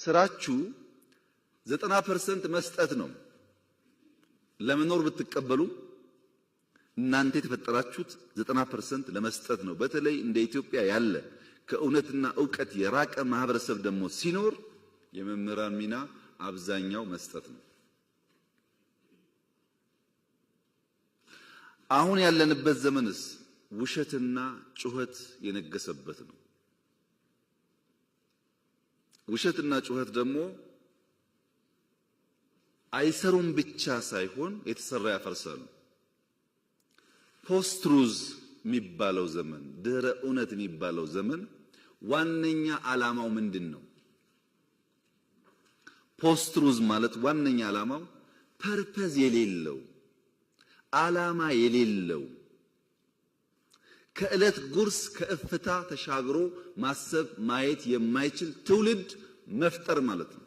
ስራችሁ 90% መስጠት ነው። ለመኖር ብትቀበሉ እናንተ የተፈጠራችሁት 90% ለመስጠት ነው። በተለይ እንደ ኢትዮጵያ ያለ ከእውነትና ዕውቀት የራቀ ማህበረሰብ ደግሞ ሲኖር የመምህራን ሚና አብዛኛው መስጠት ነው። አሁን ያለንበት ዘመንስ ውሸትና ጩኸት የነገሰበት ነው። ውሸትና ጩኸት ደግሞ አይሰሩም ብቻ ሳይሆን የተሰራ ያፈርሳሉ። ፖስት ትሩዝ የሚባለው ዘመን ድህረ እውነት የሚባለው ዘመን ዋነኛ ዓላማው ምንድነው? ፖስት ትሩዝ ማለት ዋነኛ ዓላማው ፐርፐዝ የሌለው ዓላማ የሌለው ከዕለት ጉርስ ከእፍታ ተሻግሮ ማሰብ ማየት የማይችል ትውልድ መፍጠር ማለት ነው።